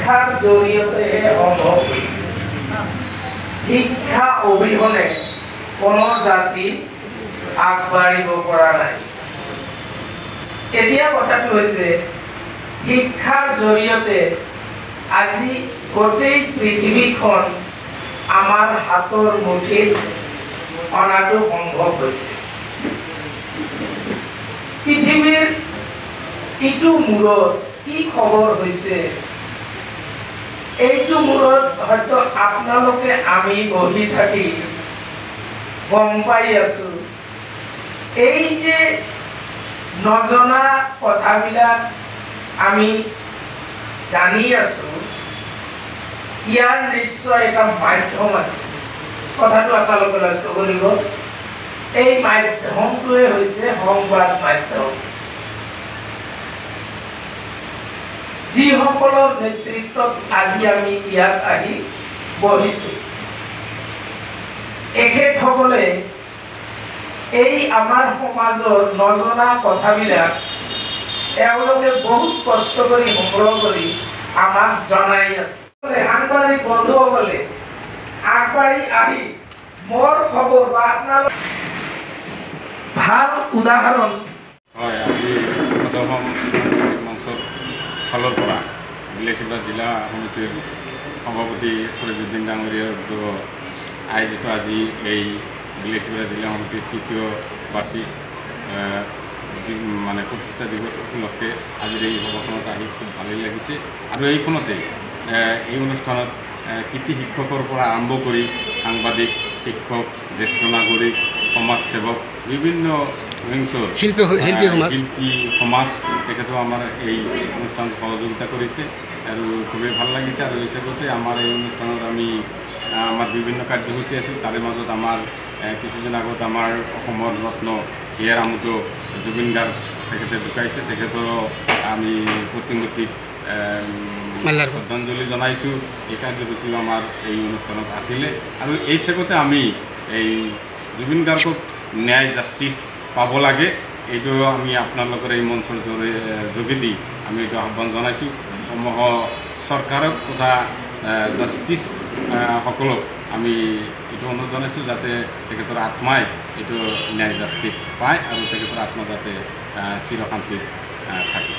শিক্ষাৰ জৰিয়তেহে সম্ভৱ হৈছে। শিক্ষা অবিহনে কোনো জাতি আগবাঢ়িব পৰা নাই। এতিয়া কথাটো হৈছে শিক্ষাৰ জৰিয়তে আজি গোটেই পৃথিৱীখন আমাৰ হাতৰ মুঠিত অনাটো সম্ভৱ হৈছে। পৃথিৱীৰ ইটো মূৰত কি খবৰ হৈছে এইটো মূৰত হয়তো আপোনালোকে আমি বহি থাকি গম পাই আছো। এই যে নজনা কথাবিলাক আমি জানি আছো, ইয়াৰ নিশ্চয় এটা মাধ্যম আছে। কথাটো আপোনালোকে লক্ষ্য কৰিব, এই মাধ্যমটোৱে হৈছে সংবাদ মাধ্যম। যিসকলৰ নেতৃত্বত আজি আমি ইয়াত আহি বহিছো, এখেতসকলে এই আমাৰ সমাজৰ নজনা কথাবিলাক এওঁলোকে বহুত কষ্ট কৰি সংগ্ৰহ কৰি আমাক জনাই আছে। সাংবাদিক বন্ধুসকলে আগবাঢ়ি আহি মোৰ খবৰ বা আপোনালোক ভাল উদাহৰণ হয়। আজি সদৌ মঞ্চৰ ফালৰ পৰা বিলাসীপাৰা জিলা সমিতিৰ সভাপতি ফৰিজউদ্দিন ডাঙৰীয়াৰ উদ্যোগত আয়োজিত আজি এই বিলাসীপাৰা জিলা সমিতিৰ তৃতীয় বাৰ্ষিক মানে প্ৰতিষ্ঠা দিৱস উপলক্ষে আজিৰ এই সভাখনত আহি খুব ভালেই লাগিছে। আৰু এইখনতে এই অনুষ্ঠানত কৃতি শিক্ষকৰ পৰা আৰম্ভ কৰি সাংবাদিক, শিক্ষক, জ্যেষ্ঠ নাগৰিক, সমাজসেৱক, বিভিন্ন শিল্পী সমাজ তেখেতেও আমাৰ এই অনুষ্ঠানত সহযোগিতা কৰিছে আৰু খুবেই ভাল লাগিছে। আৰু এই হিচাপতে আমাৰ এই অনুষ্ঠানত আমি আমাৰ বিভিন্ন কাৰ্যসূচী আছিল। তাৰে মাজত আমাৰ কিছুদিন আগত আমাৰ অসমৰ ৰত্ন হিয়াৰ আমুত জুবিন গাৰ্গ তেখেতে ঢুকাইছে। তেখেতৰো আমি প্ৰতিমূৰ্তিত শ্ৰদ্ধাঞ্জলি জনাইছোঁ। এই কাৰ্যসূচীও আমাৰ এই অনুষ্ঠানত আছিলে। আৰু এই হিচাপতে আমি এই জুবিন গাৰ্গক ন্যায় জাষ্টিচ পাব লাগে, এইটো আমি আপোনালোকৰ এই মঞ্চৰ যোগেদি আমি এইটো আহ্বান জনাইছোঁ। চৰকাৰক তথা জাষ্টিচ সকলক আমি এইটো অনুৰোধ জনাইছোঁ যাতে তেখেতৰ আত্মাই এইটো ন্যায় জাষ্টিচ পায় আৰু তেখেতৰ আত্মা যাতে চিৰশান্তিত থাকে।